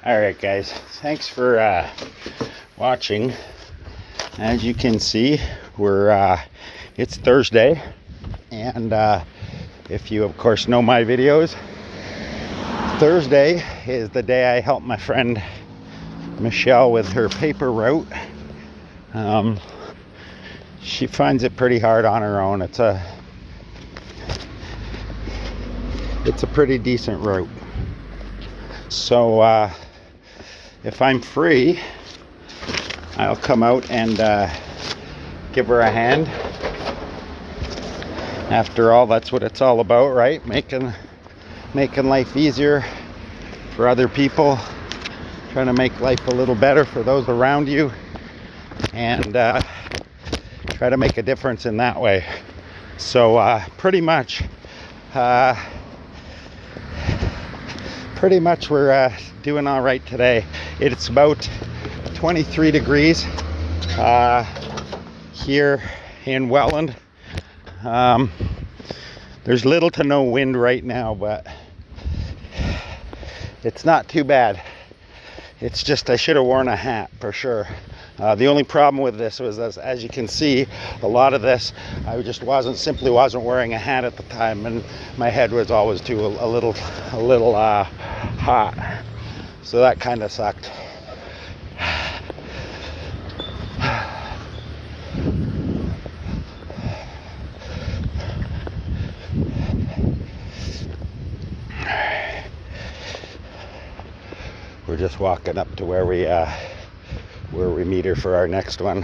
Alright guys, thanks for watching. As you can see, it's Thursday, and if you of course know my videos, Thursday is the day I help my friend Michelle with her paper route. She finds it pretty hard on her own. It's a pretty decent route. So if I'm free, I'll come out and give her a hand. After all, that's what it's all about, right? Making life easier for other people, trying to make life a little better for those around you, and try to make a difference in that way. So pretty much we're doing all right today. It's about 23 degrees here in Welland. There's little to no wind right now, but it's not too bad. It's just I should have worn a hat for sure. The only problem with this was, as you can see, a lot of this I just simply wasn't wearing a hat at the time, and my head was always a little hot, so that kind of sucked. We're just walking up to where we meet her for our next one.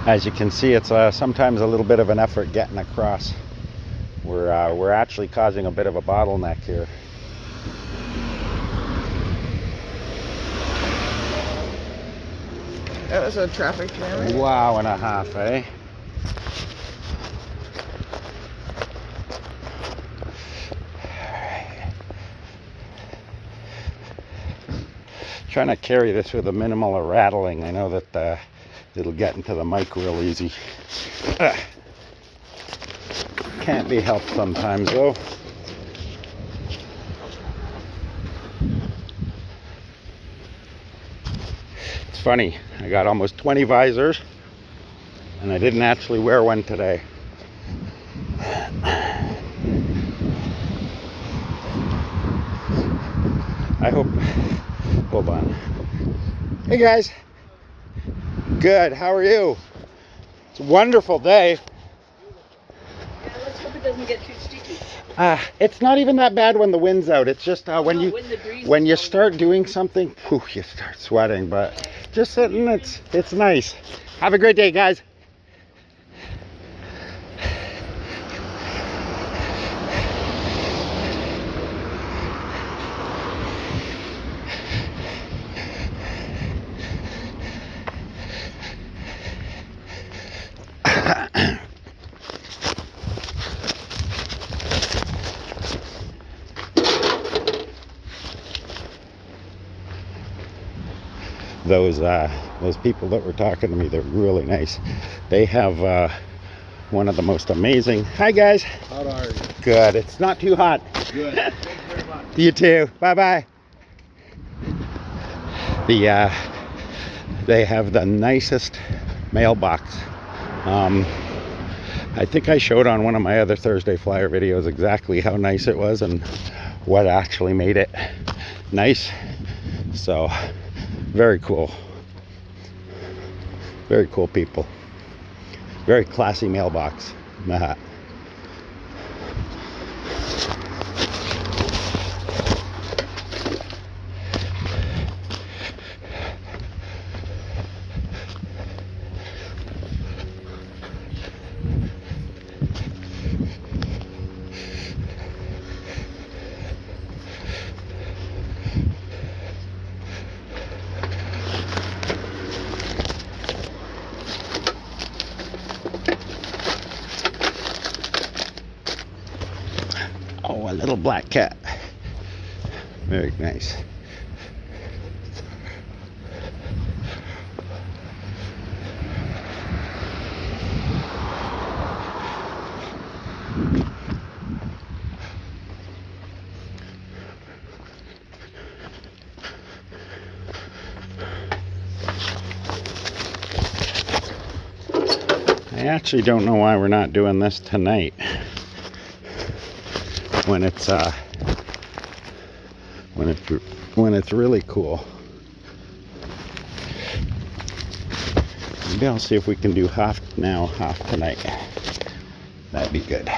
As you can see, it's sometimes a little bit of an effort getting across. We're actually causing a bit of a bottleneck here. That was a traffic jam. Wow and a half, eh? Trying to carry this with a minimal of rattling. I know that it'll get into the mic real easy. Can't be helped sometimes though. It's funny, I got almost 20 visors and I didn't actually wear one today. I hope, hold on. Hey guys. Good, how are you? It's a wonderful day. Yeah, let's hope it doesn't get too sticky. It's not even that bad when the wind's out. It's just when you start doing something, whew, you start sweating. But just sitting, it's nice. Have a great day, guys. Those people that were talking to me, they're really nice. They have one of the most amazing. Hi guys. How are you? Good. It's not too hot. Good. Thank you very much. You too. Bye bye. They have the nicest mailbox. I think I showed on one of my other Thursday Flyer videos exactly how nice it was and what actually made it nice. So, very cool. Very cool people. Very classy mailbox. Oh, a little black cat. Very nice. I actually don't know why we're not doing this tonight when it's really cool. Maybe I'll see if we can do half now, half tonight. That'd be good.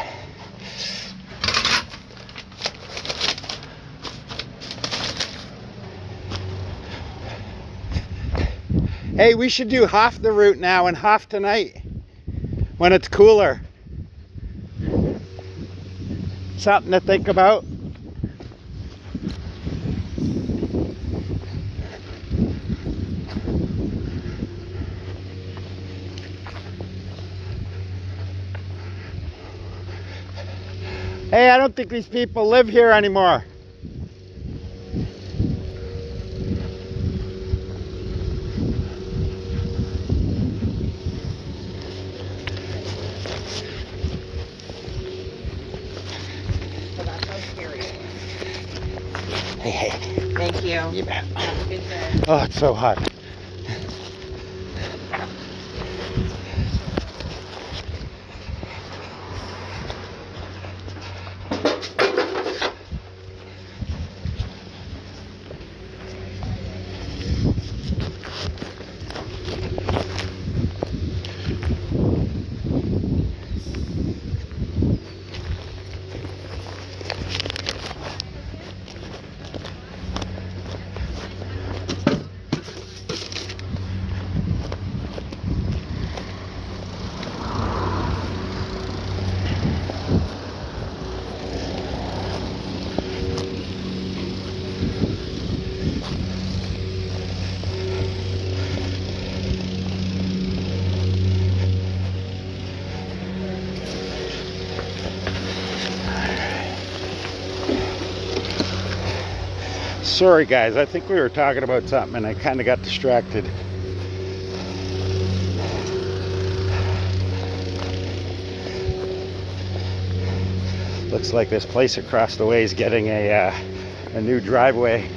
Hey, we should do half the route now and half tonight when it's cooler. Something to think about. Hey, I don't think these people live here anymore. Hey. Thank you. You bet. Have a good day. Oh, it's so hot. Sorry guys, I think we were talking about something and I kind of got distracted. Looks like this place across the way is getting a new driveway.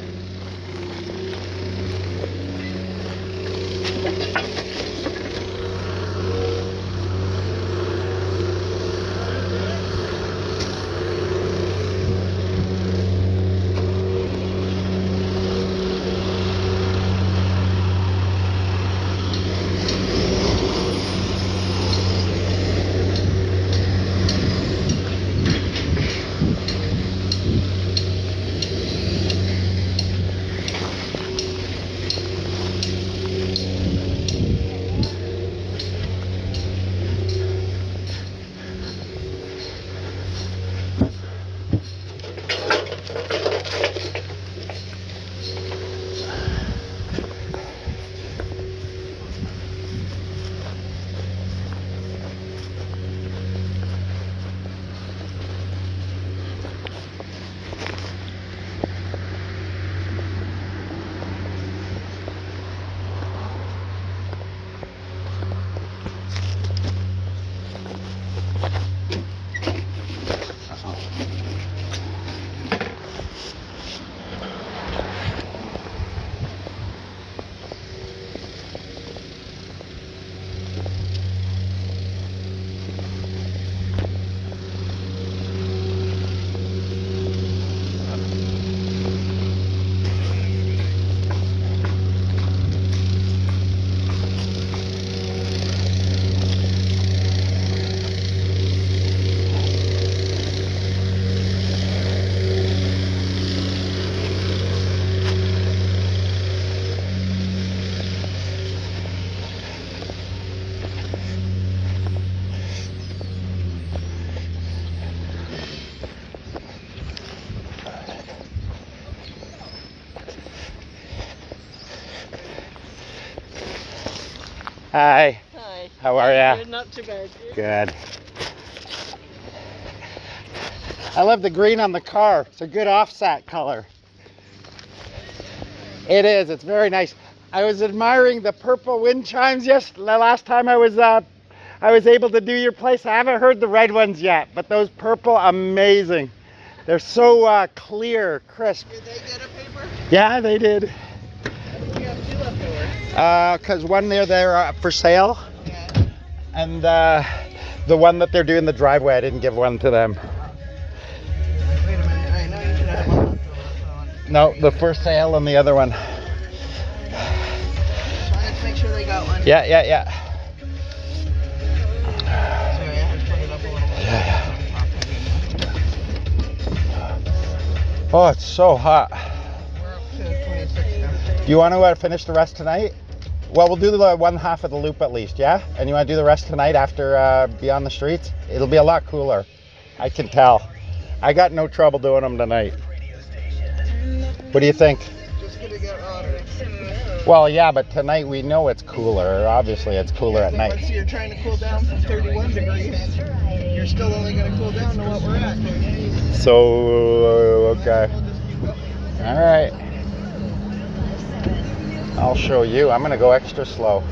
Hi. Hi. How are ya? Good, not too bad. Good. I love the green on the car. It's a good offset color. It is. It's very nice. I was admiring the purple wind chimes the last time I was able to do your place. I haven't heard the red ones yet, but those purple, amazing. They're so clear, crisp. Did they get a paper? Yeah, they did. We have 2 left over. Because one they're for sale, Yeah. and the one that they're doing the driveway, I didn't give one to them. Wait a minute. I know you should have one left over. No, the for sale and the other one. Just wanted to make sure they got one. Yeah. Sorry, I had to put it up a little bit. Yeah. Oh, it's so hot. We're up to 26 now. Do you want to finish the rest tonight? Well, we'll do the one half of the loop at least, yeah? And you want to do the rest tonight after Beyond the Streets? It'll be a lot cooler. I can tell. I got no trouble doing them tonight. What do you think? Just gonna get hotter. Well, yeah, but tonight we know it's cooler. Obviously, it's cooler at night. Once you're trying to cool down from 31 degrees, you're still only gonna cool down to what we're at. So, okay. We'll just keep going. All right. I'll show you. I'm going to go extra slow.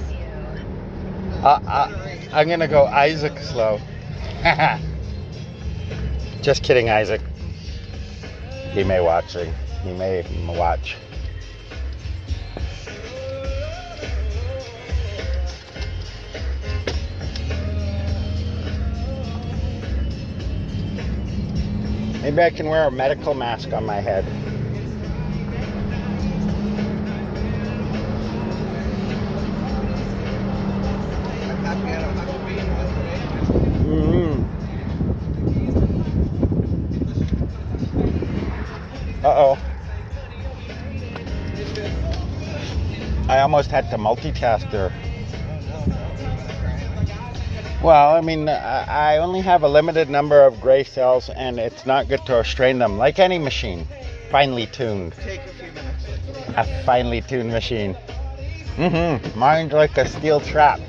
I'm going to go Isaac slow. Just kidding, Isaac. He may watching. He may watch. Maybe I can wear a medical mask on my head. I'm happy I don't have to be in one today. Uh-oh. I almost had to multitask there. Well, I mean, I only have a limited number of gray cells, and it's not good to strain them. Like any machine, finely tuned. Take a few minutes. A finely tuned machine. Mine's like a steel trap.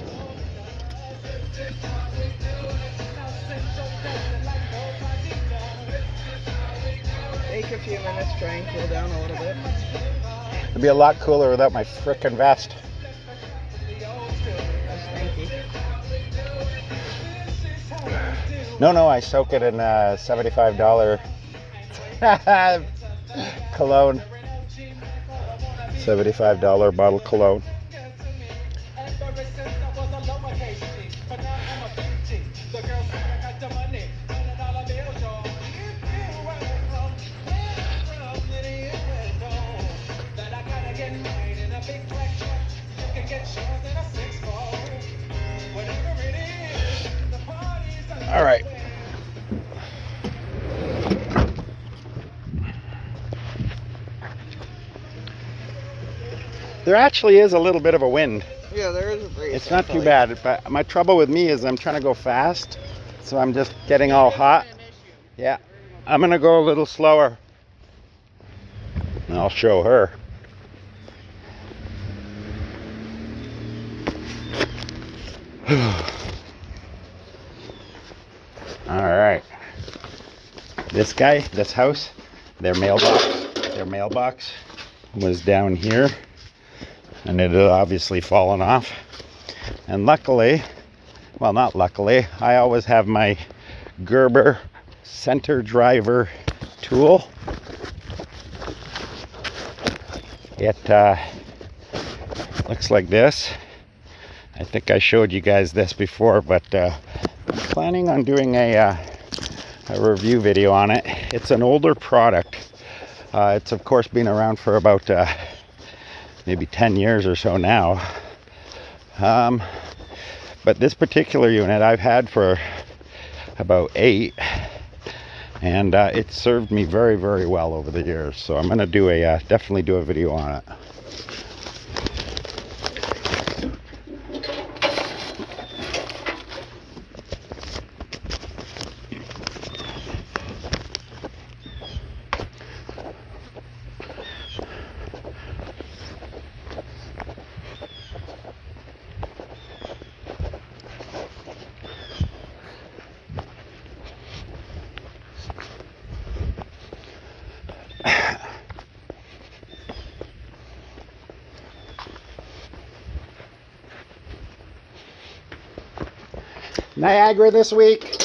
Take a few minutes, try and cool down a little bit. It'd be a lot cooler without my frickin' vest. That's stinky. No, I soak it in $75 cologne. $75 bottle cologne. All right. There actually is a little bit of a wind. Yeah, there is a breeze. It's not too bad, but my trouble with me is I'm trying to go fast, so I'm just getting all hot. Yeah, I'm gonna go a little slower. And I'll show her. All right. This house, their mailbox was down here, and it had obviously fallen off. And luckily, well, not luckily, I always have my Gerber center driver tool. It looks like this. I think I showed you guys this before, but I'm planning on doing a review video on it. It's an older product. It's of course been around for about maybe 10 years or so now. But this particular unit I've had for about 8, and it served me very, very well over the years. So I'm going to do definitely do a video on it. Niagara this week.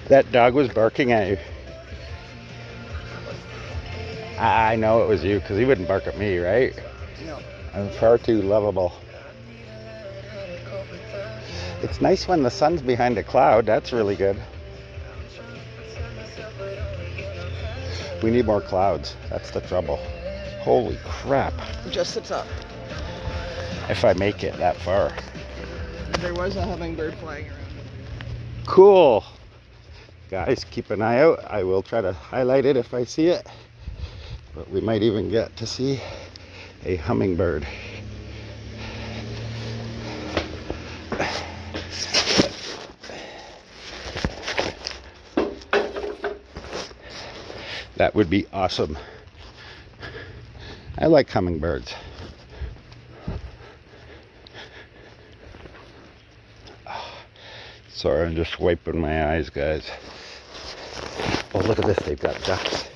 That dog was barking at you. I know it was you because he wouldn't bark at me, right? No. I'm far too lovable. It's nice when the sun's behind a cloud. That's really good. We need more clouds. That's the trouble. Holy crap. Just sits up. If I make it that far. There was a hummingbird flying around. Cool. Guys, keep an eye out. I will try to highlight it if I see it. But we might even get to see a hummingbird. That would be awesome. I like hummingbirds. Sorry, I'm just wiping my eyes, guys. Oh, look at this. They've got ducks.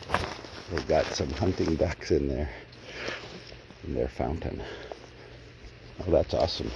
They've got some hunting ducks in there, in their fountain. Oh, that's awesome.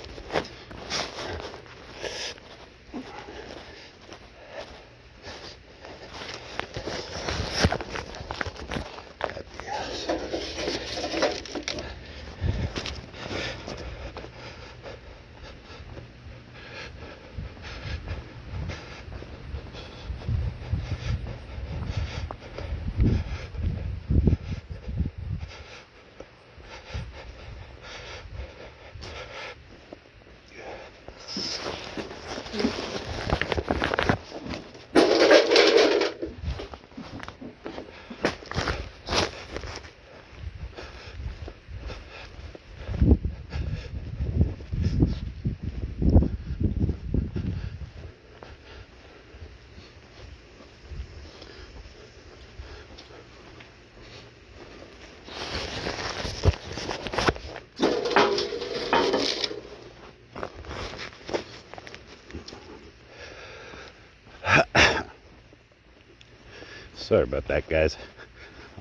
Sorry about that, guys.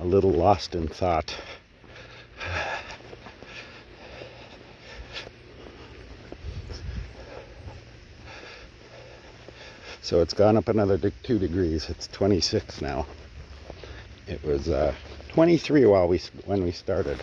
A little lost in thought. So it's gone up another 2 degrees. It's 26 now. It was 23 when we started.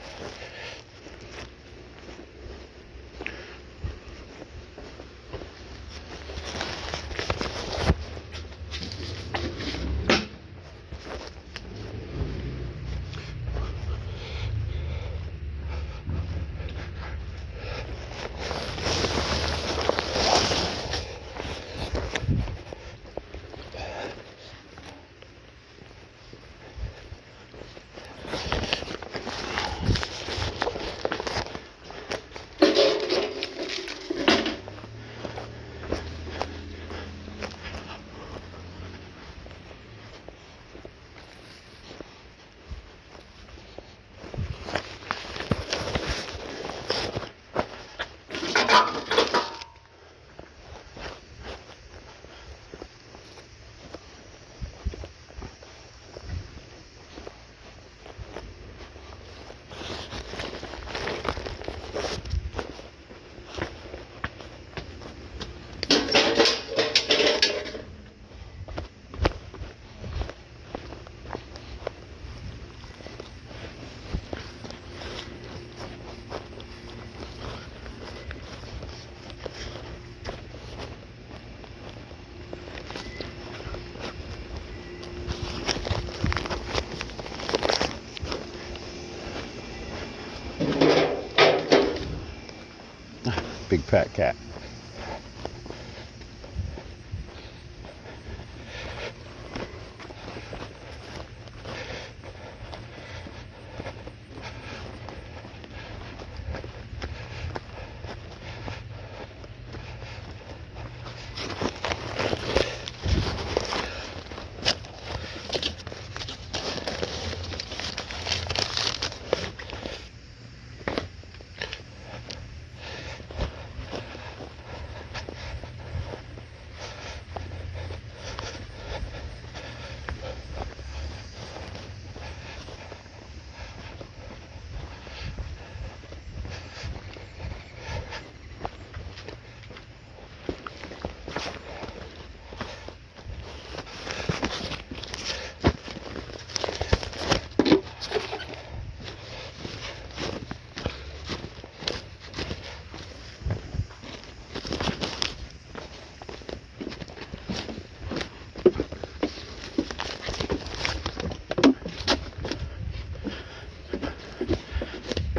Big fat cat.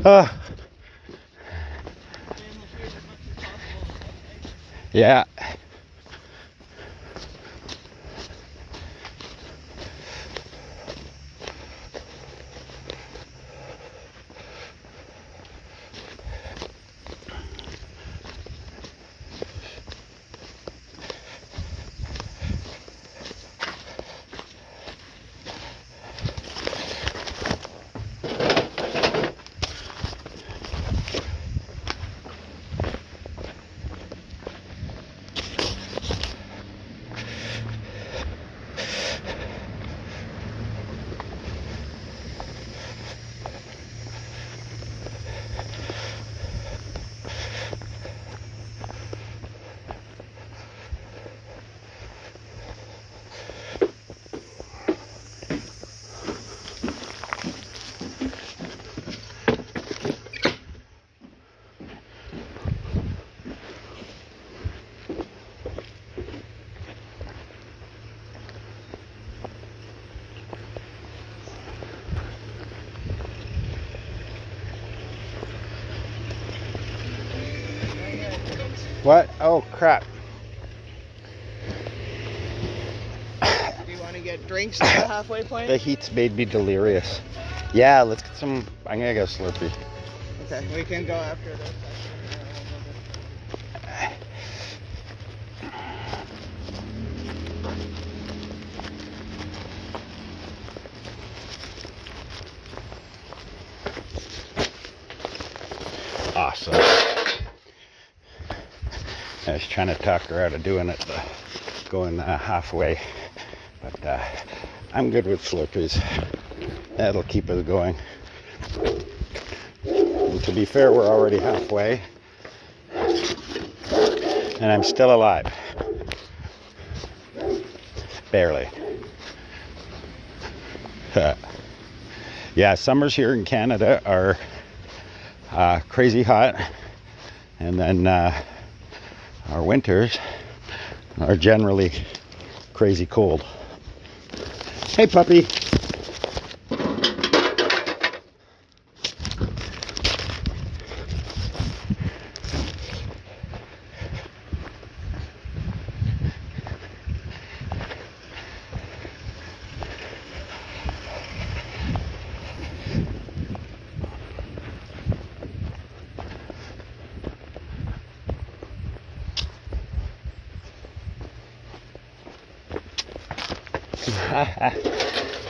Uh, yeah. What? Oh, crap. Do you want to get drinks at the halfway point? The heat's made me delirious. Yeah, let's get some. I'm gonna get a Slurpee. Okay, we can go after this. Awesome. I was trying to talk her out of doing it, going halfway, but I'm good with Slurpees. That'll keep us going. And to be fair, we're already halfway, and I'm still alive. Barely. Yeah, summers here in Canada are crazy hot, and then our winters are generally crazy cold. Hey, puppy.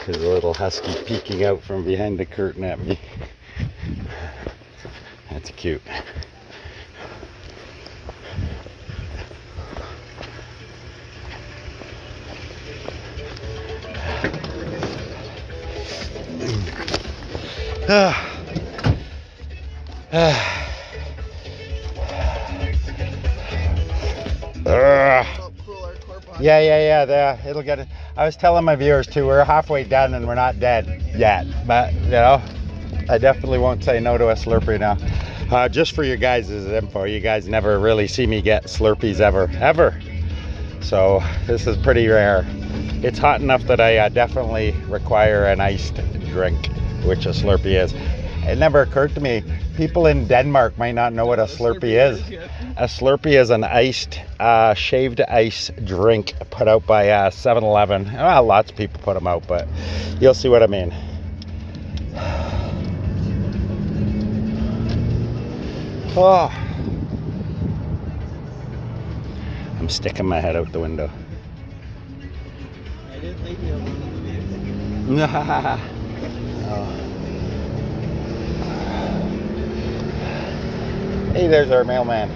There's a little husky peeking out from behind the curtain at me. That's cute. Yeah. It'll get it. I was telling my viewers too, we're halfway done and we're not dead yet. But, you know, I definitely won't say no to a Slurpee now. Just for your guys' info, you guys never really see me get Slurpees ever. So this is pretty rare. It's hot enough that I definitely require an iced drink, which a Slurpee is. It never occurred to me, people in Denmark might not know what a Slurpee is. A Slurpee is an iced, shaved ice drink put out by 7-Eleven. Well, lots of people put them out, but you'll see what I mean. Oh, I'm sticking my head out the window. I didn't leave you alone in the vehicle. Oh. Hey, there's our mailman.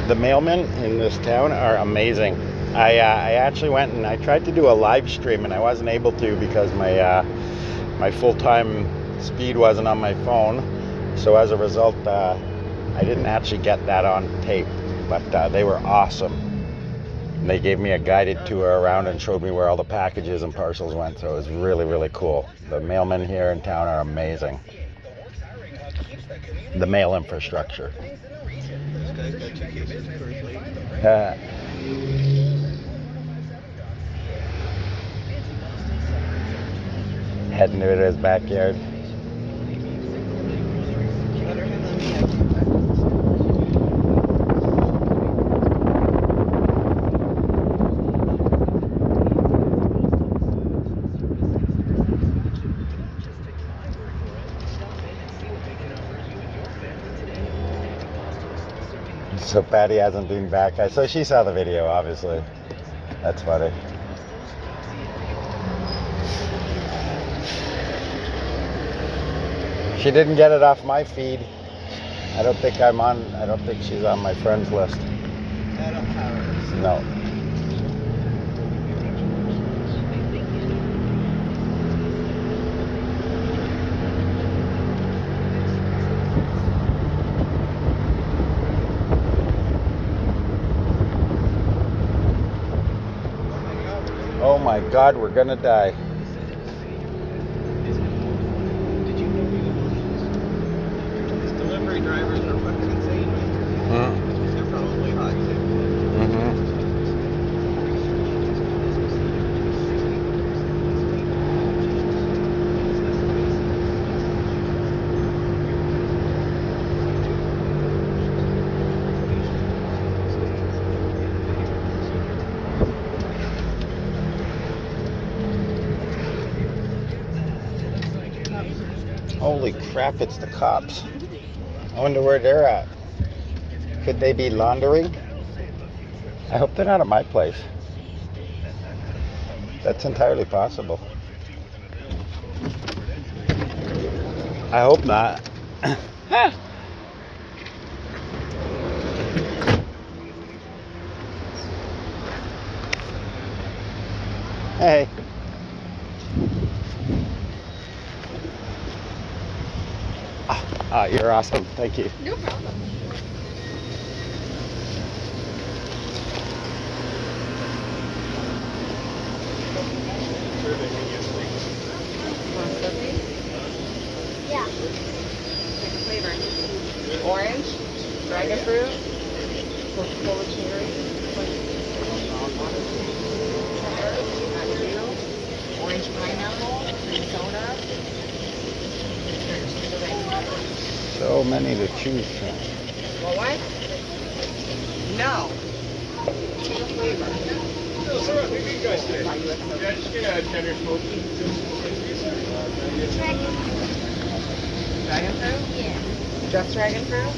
The mailmen in this town are amazing. I actually went and I tried to do a live stream and I wasn't able to because my full-time speed wasn't on my phone. So as a result, I didn't actually get that on tape. But they were awesome. And they gave me a guided tour around and showed me where all the packages and parcels went. So it was really, really cool. The mailmen here in town are amazing. The mail infrastructure. This guy's got 2 cases of Coors Light. Heading to his backyard. Better him than me. So Patty hasn't been back. So she saw the video, obviously. That's funny. She didn't get it off my feed. I don't think she's on my friends list. I don't have hers. No. Oh my God, we're gonna die. These delivery drivers are fucking insane. They're probably hot too. Holy crap, it's the cops. I wonder where they're at. Could they be laundering? I hope they're not at my place. That's entirely possible. I hope not. Hey. You're awesome. Thank you. No problem. Yeah. Pick a flavor. Orange, dragon fruit, Coca-Cola cherry, orange pineapple, green soda. So many to choose from. Well, what? No. Pick a flavor. What do you guys say? Yeah, just get a tender smoke. Dragon fruit? Yeah. Just dragon fruit?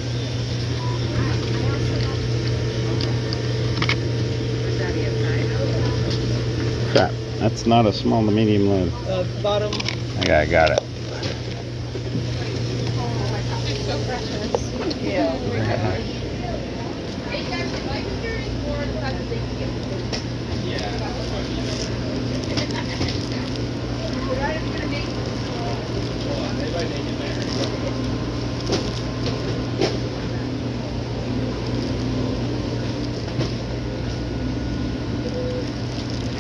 Where's that inside? Crap. That's not a small to medium load. The bottom. I got it. So precious. Yeah.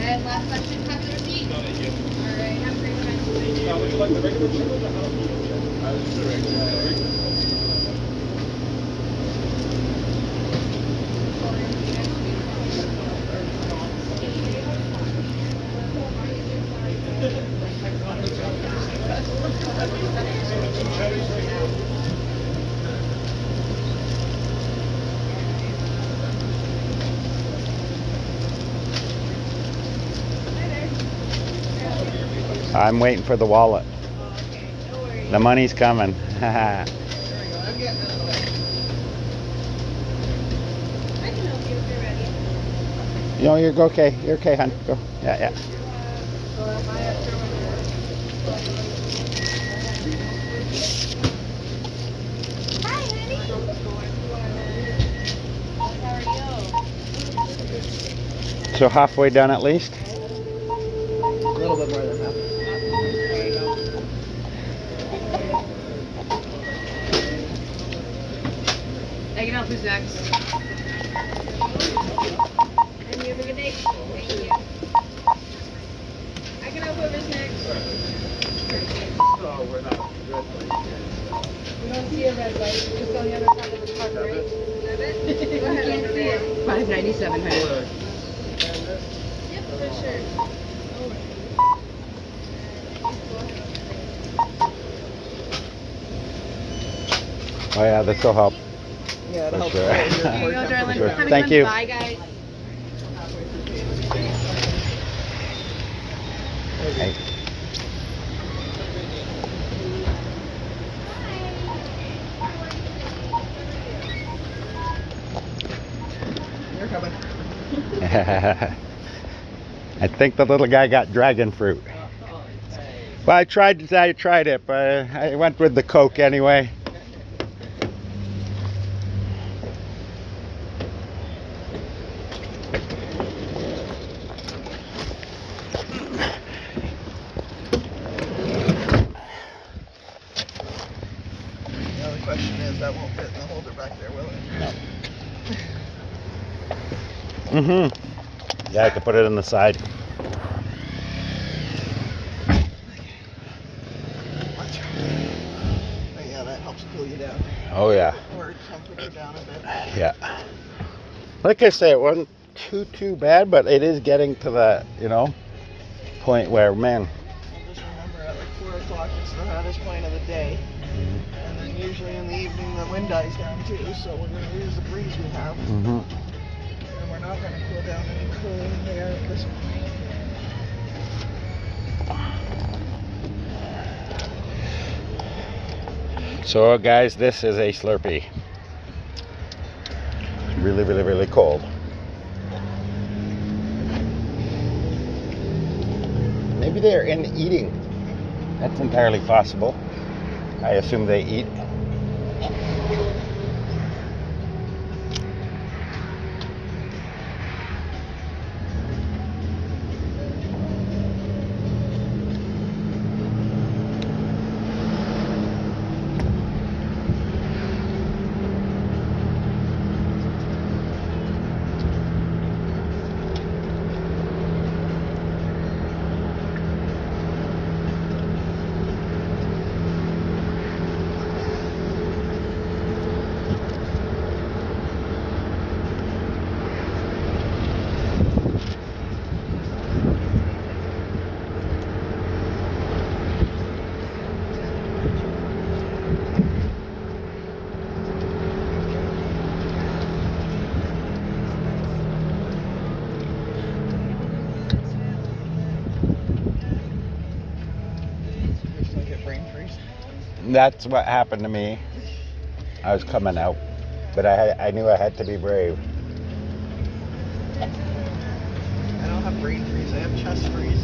And last question, copy the receipt. All right, have a great time. Would you like the regular chip or the jalapeno chip? I was just the regular. I'm waiting for the wallet. The money's coming. I'm getting out of the way. I can help you if you're ready. You know, you're okay. You're okay, hon. Go. Yeah. Hi, honey. How are you? So halfway done at least? A little bit more than half. There you go. I can help who's next. And you have a good day. Thank you. I can help whoever's next. So we're not red We don't see a red light, it's just on the other side of the park, right? Is that it? Go ahead, can't see it. 597, honey. Yep, for sure. Oh yeah, this will help. Yeah, it For helps. sure. Your There you core go, temperature. darling. Sure. Having Thank fun. you. Bye, guys. Hey. You're coming. I think the little guy got dragon fruit. Well, I tried it, but I went with the Coke anyway. The only question is that won't fit in the holder back there, will it? No. Yeah, I could put it in the side. But yeah, that helps cool you down. Oh yeah. Or temperature down a bit. Yeah. Like I say, it wasn't too bad, but it is getting to that, point where, man. Well, just remember at like 4 o'clock it's the hottest point of the day. And then usually in the evening the wind dies down too, so we're going to lose the breeze we have. And we're not going to cool down any cooling air at this point. So guys, this is a Slurpee. Really, really, really cold. Maybe they're in eating. That's entirely possible. I assume they eat. Just don't get brain freeze. That's what happened to me. I was coming out, but I knew I had to be brave. I don't have brain freeze, I have chest freeze.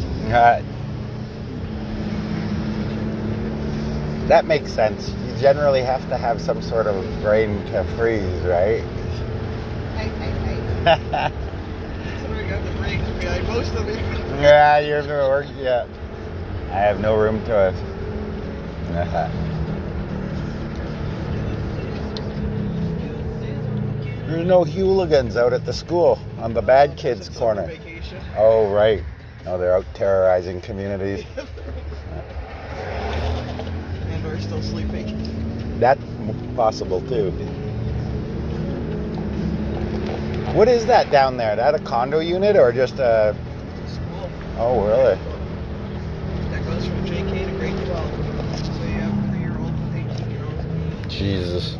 That makes sense. You generally have to have some sort of brain to freeze, right? So I got the brains behind most of it. Yeah, you're the work. Yeah, I have no room to it. There's no hooligans out at the school on the bad kids Summer corner. Vacation. Oh right. No, they're out terrorizing communities. And we're still sleeping. That's possible too. What is that down there? That a condo unit or just a? School. Oh really? That goes from JK to grade 12. So you have 3-year-olds and 18-year-olds. Jesus.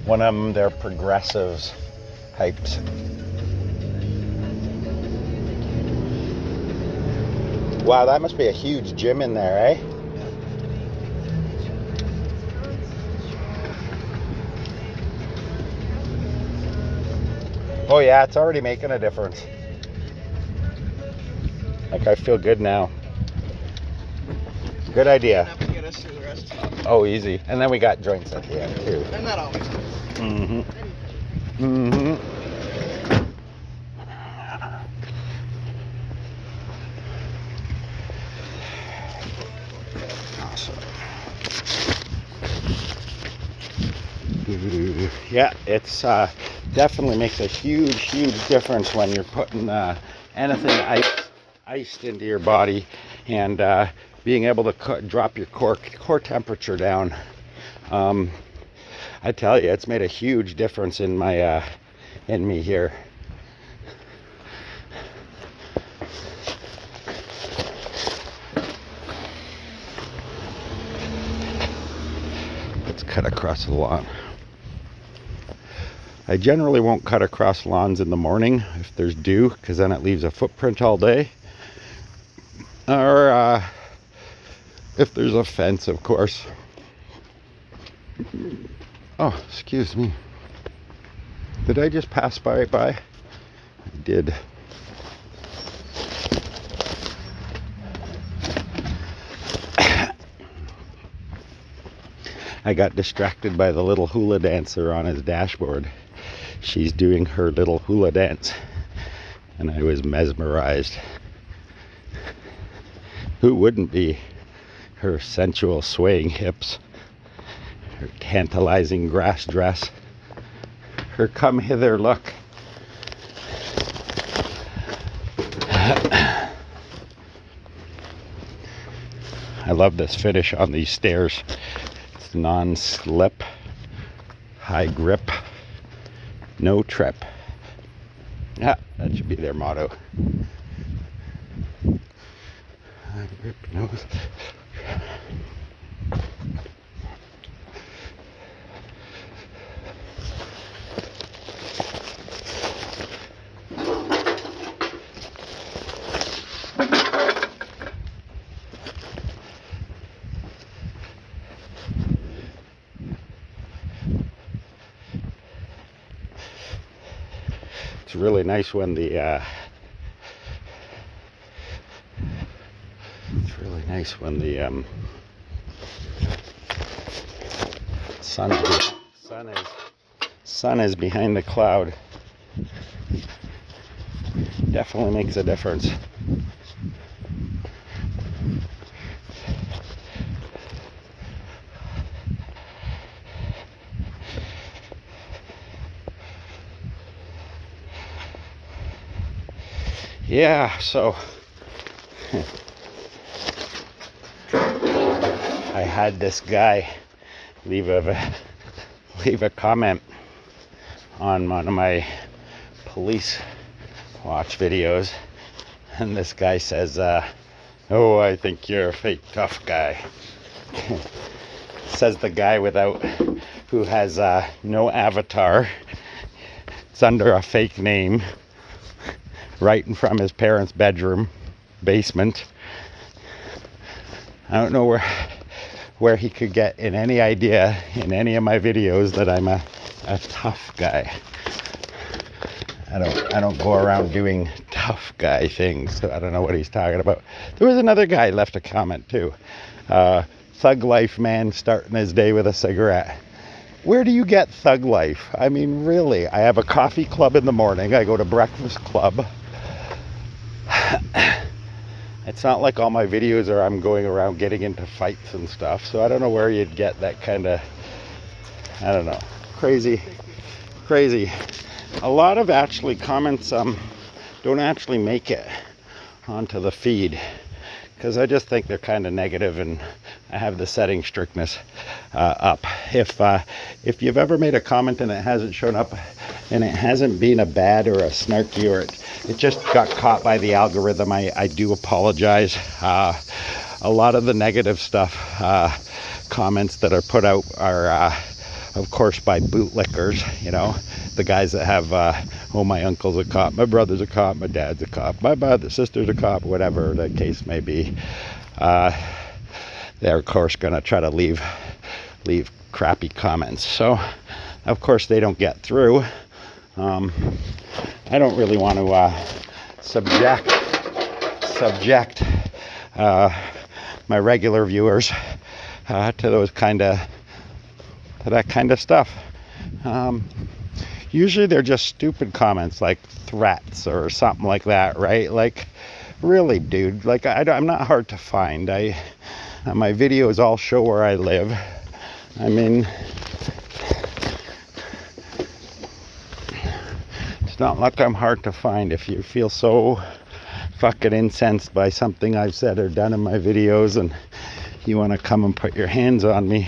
One of them, they're progressives hyped. Wow, that must be a huge gym in there, eh? Oh yeah, it's already making a difference. Like I feel good now. Good idea. Enough to get us through the rest. Oh, easy. And then we got joints at the end too. And that always does. Awesome. Yeah, it's definitely makes a huge difference when you're putting anything iced into your body and being able to drop your core temperature down. I tell you, it's made a huge difference in my in me here. It's cut across the lawn. I generally won't cut across lawns in the morning if there's dew, because then it leaves a footprint all day. Or if there's a fence, of course. Oh, excuse me. Did I just pass by? I did. I got distracted by the little hula dancer on his dashboard. She's doing her little hula dance, and I was mesmerized. Who wouldn't be? Her sensual swaying hips, her tantalizing grass dress, her come hither look. I love this finish on these stairs. It's non-slip, high grip, no trip. Yeah, that should be their motto. High grip, no trip. It's really nice when the sun is behind the cloud. Definitely makes a difference. Yeah, so I had this guy leave a comment on one of my police watch videos, and this guy says, oh, I think you're a fake tough guy. Says the guy who has no avatar. It's under a fake name, right in from his parents' bedroom, basement. I don't know where he could get in any idea in any of my videos that I'm a tough guy. I don't go around doing tough guy things, so I don't know what he's talking about. There was another guy left a comment too. Thug life man starting his day with a cigarette. Where do you get thug life? I mean, really, I have a coffee club in the morning. I go to breakfast club. It's not like all my videos are I'm going around getting into fights and stuff, so I don't know where you'd get that kind of, I don't know, crazy. A lot of actually comments don't actually make it onto the feed, because I just think they're kind of negative, and I have the setting strictness up. If you've ever made a comment and it hasn't shown up, and it hasn't been a bad or a snarky, or it just got caught by the algorithm, I do apologize. A lot of the negative stuff, comments that are put out are of course by bootlickers, you know, the guys that have oh, my uncle's a cop, my brother's a cop, my dad's a cop, my sister's a cop, whatever the case may be. They're of course gonna try to leave crappy comments, so of course they don't get through. I don't really want to subject my regular viewers to that kind of stuff. Usually they're just stupid comments like threats or something like that, right? Like, really, dude, like I'm not hard to find. My videos all show where I live. I mean, it's not like I'm hard to find. If you feel so fucking incensed by something I've said or done in my videos and you want to come and put your hands on me,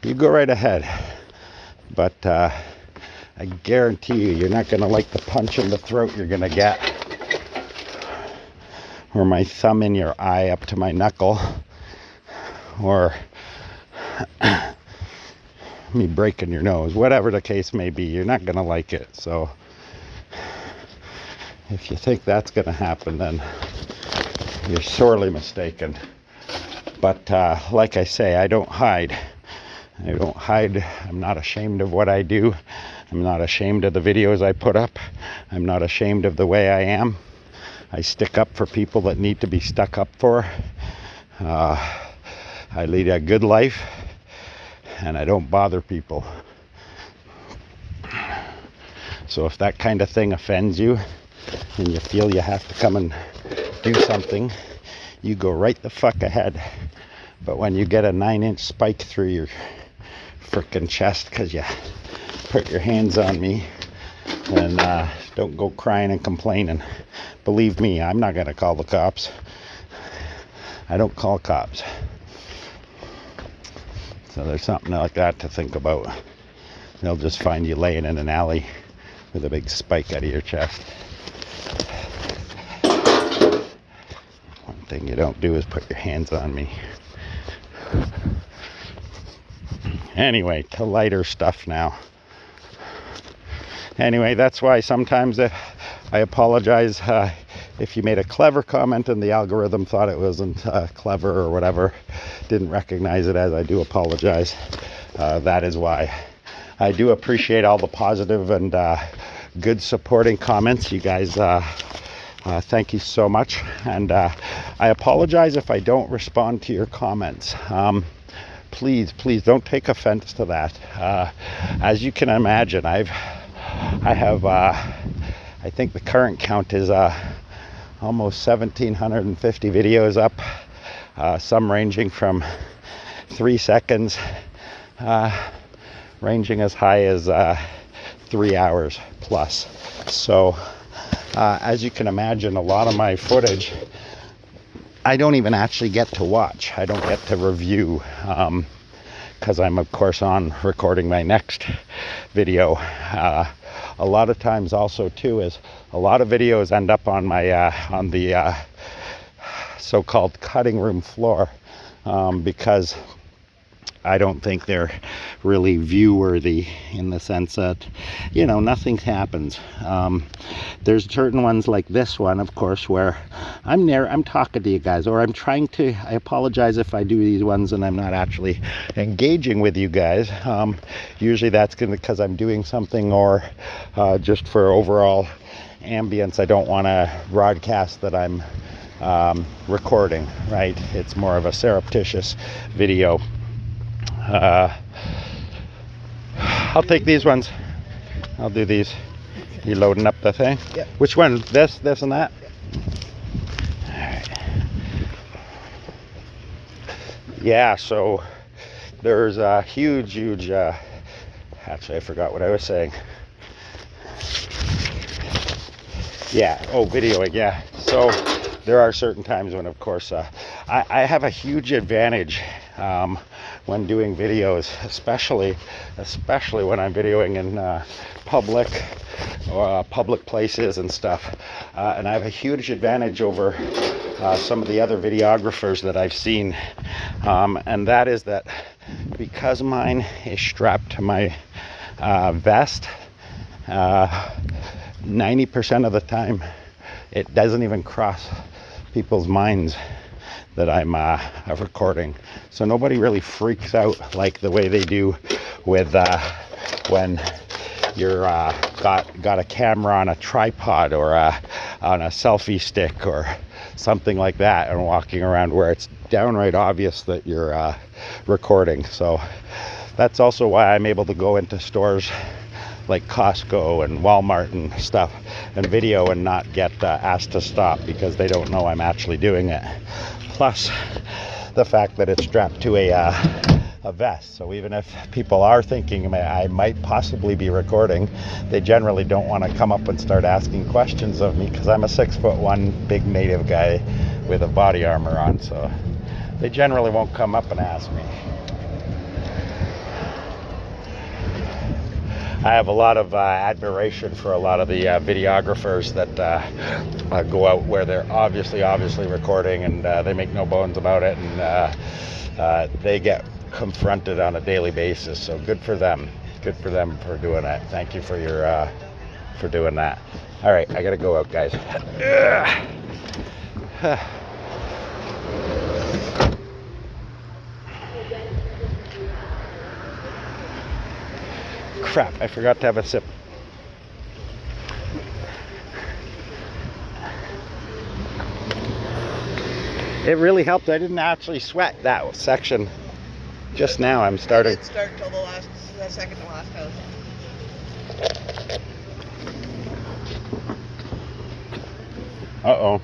you go right ahead. But I guarantee you're not going to like the punch in the throat you're going to get, or my thumb in your eye up to my knuckle, or me breaking your nose, whatever the case may be. You're not gonna like it. So if you think that's gonna happen, then you're sorely mistaken. But like I say, I don't hide. I don't hide. I'm not ashamed of what I do. I'm not ashamed of the videos I put up. I'm not ashamed of the way I am. I stick up for people that need to be stuck up for. I lead a good life, and I don't bother people. So if that kind of thing offends you, and you feel you have to come and do something, you go right the fuck ahead. But when you get a 9-inch spike through your frickin' chest because you put your hands on me, then don't go crying and complaining. Believe me, I'm not gonna call the cops. I don't call cops. So there's something like that to think about. They'll just find you laying in an alley with a big spike out of your chest. One thing you don't do is put your hands on me. Anyway, to lighter stuff now. Anyway, that's why sometimes I apologize if you made a clever comment and the algorithm thought it wasn't clever or whatever, didn't recognize it as. I do apologize. That is why. I do appreciate all the positive and good supporting comments. You guys, thank you so much. And I apologize if I don't respond to your comments. Please don't take offense to that. As you can imagine, I have I think the current count is almost 1,750 videos up, some ranging from 3 seconds, ranging as high as 3 hours plus. So as you can imagine, a lot of my footage I don't even actually get to watch. I don't get to review because I'm of course on recording my next video. A lot of times also too is a lot of videos end up on my on the so-called cutting room floor because I don't think they're really view worthy in the sense that, you know, nothing happens. There's certain ones like this one, of course, where I'm talking to you guys, or I'm trying to. I apologize if I do these ones and I'm not actually engaging with you guys. Usually that's because I'm doing something, or just for overall ambience. I don't want to broadcast that I'm recording, right? It's more of a surreptitious video. I'll take these ones. I'll do these. You loading up the thing? Yep. Which one? This and that? Yep. All right. Yeah, so there's a huge actually I forgot what I was saying. Yeah, videoing, yeah. So there are certain times when, of course, I have a huge advantage when doing videos, especially when I'm videoing in public places and stuff. And I have a huge advantage over some of the other videographers that I've seen, and that is that because mine is strapped to my vest, 90% of the time it doesn't even cross people's minds that I'm recording. So nobody really freaks out like the way they do with when you're got a camera on a tripod or on a selfie stick or something like that and walking around, where it's downright obvious that you're recording. So that's also why I'm able to go into stores like Costco and Walmart and stuff and video and not get asked to stop, because they don't know I'm actually doing it. Plus the fact that it's strapped to a vest, so even if people are thinking I might possibly be recording, they generally don't want to come up and start asking questions of me, because I'm a 6'1" big native guy with a body armor on, so they generally won't come up and ask me. I have a lot of admiration for a lot of the videographers that go out where they're obviously recording, and they make no bones about it, and they get confronted on a daily basis. So good for them. Good for them for doing that. Thank you for your for doing that. All right, I gotta go out, guys. Crap, I forgot to have a sip. It really helped. I didn't actually sweat that section. Just now I'm starting. It didn't start till the second to last house. Uh-oh.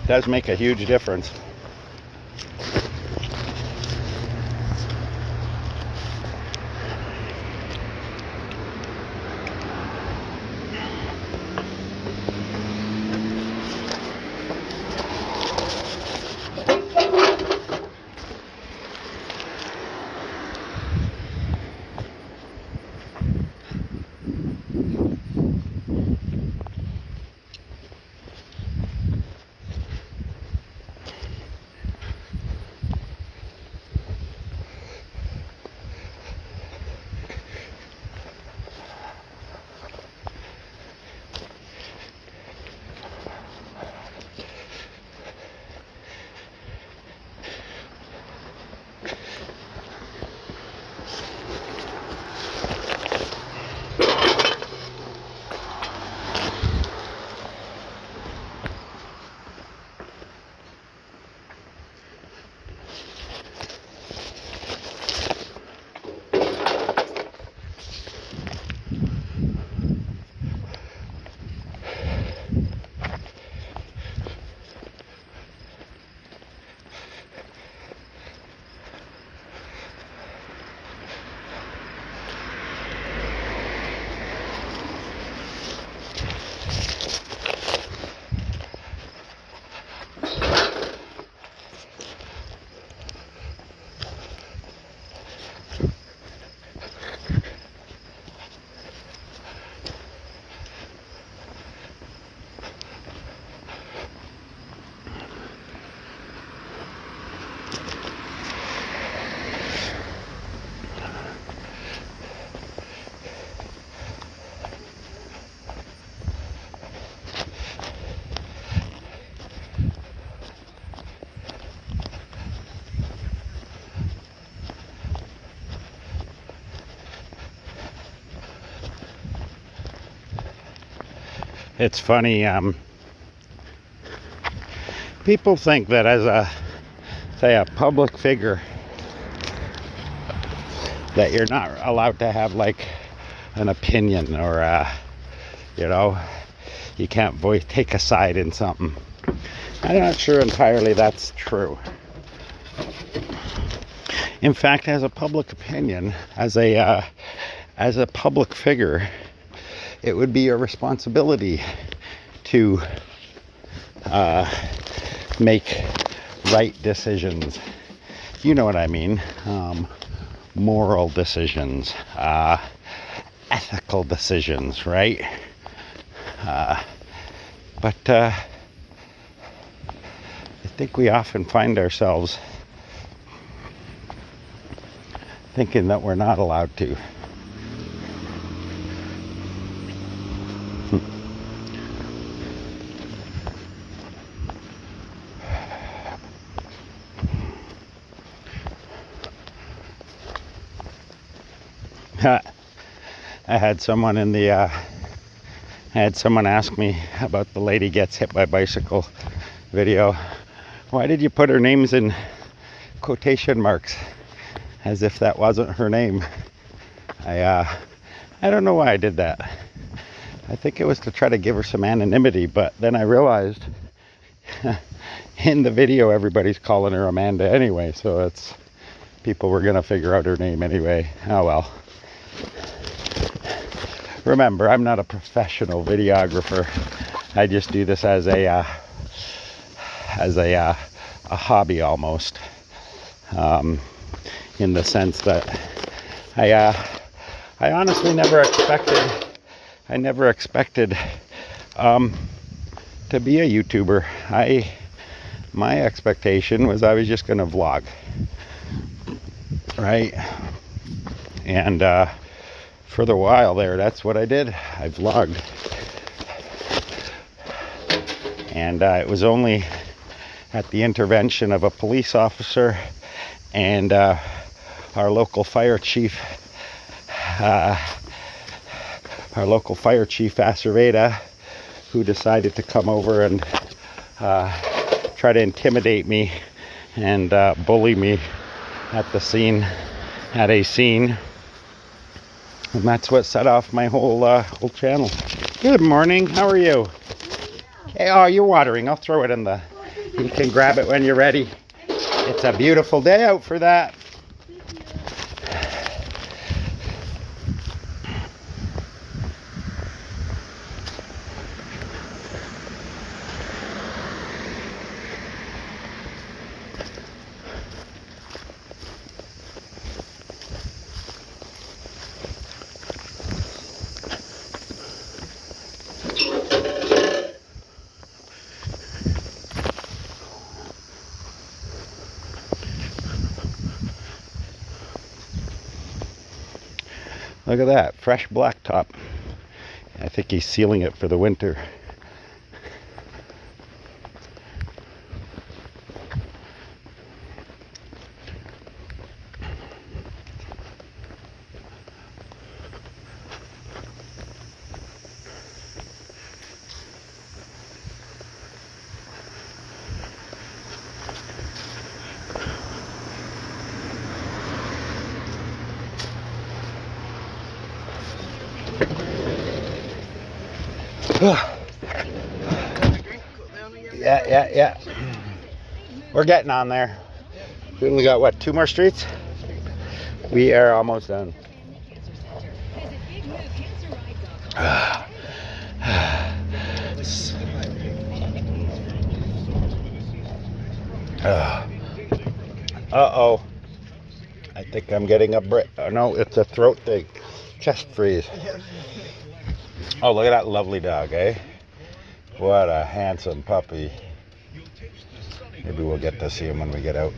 Does make a huge difference. It's funny, people think that as a, say, a public figure, that you're not allowed to have like an opinion, or you know, you can't take a side in something. I'm not sure entirely that's true. In fact, as a public opinion, as a public figure, it would be your responsibility to make right decisions. You know what I mean? Moral decisions, ethical decisions, right? But I think we often find ourselves thinking that we're not allowed to. I had someone ask me about the lady gets hit by bicycle video. Why did you put her names in quotation marks as if that wasn't her name? I don't know why I did that. I think it was to try to give her some anonymity, but then I realized in the video everybody's calling her Amanda anyway, so it's people were gonna figure out her name anyway. Oh well. Remember, I'm not a professional videographer. I just do this as a hobby almost, in the sense that I honestly never expected to be a YouTuber. my expectation was I was just going to vlog, right? And for the while there, that's what I did. I vlogged. And it was only at the intervention of a police officer and our local fire chief, Acerveda, who decided to come over and try to intimidate me and bully me at a scene. And that's what set off my whole channel. Good morning. How are you? Hey, oh, you're watering. I'll throw it in the... You can grab it when you're ready. It's a beautiful day out for that. Look at that, fresh blacktop. I think he's sealing it for the winter. Yeah. We're getting on there. We only got, what, 2 more streets? We are almost done. Uh-oh. I think I'm getting a break. Oh, no, it's a throat thing. Chest freeze. Oh, look at that lovely dog, eh? What a handsome puppy. Maybe we'll get to see him when we get out.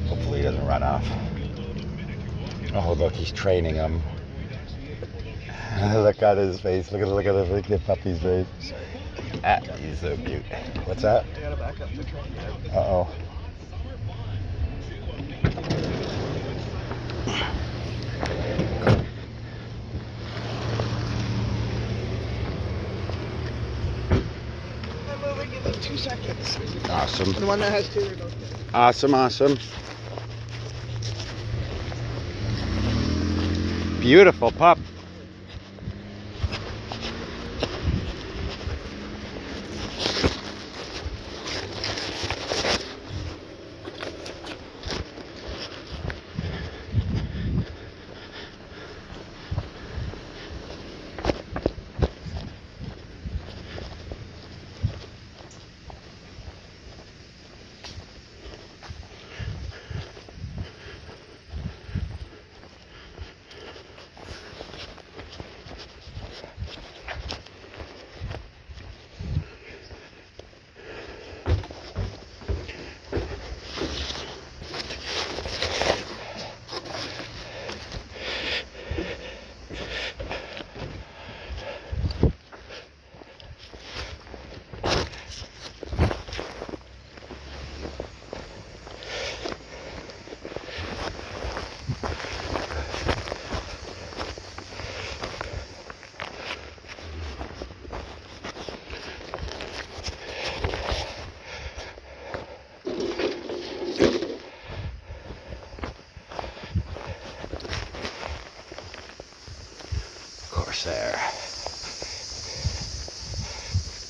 Hopefully he doesn't run off. Oh, look, he's training him. Look at his face. Look at the puppy's face. Ah, he's so cute. What's that? I gotta back up the train. Uh-oh. I'm moving, give me 2 seconds. Awesome. The one that has 2 remote. Awesome. Beautiful pup.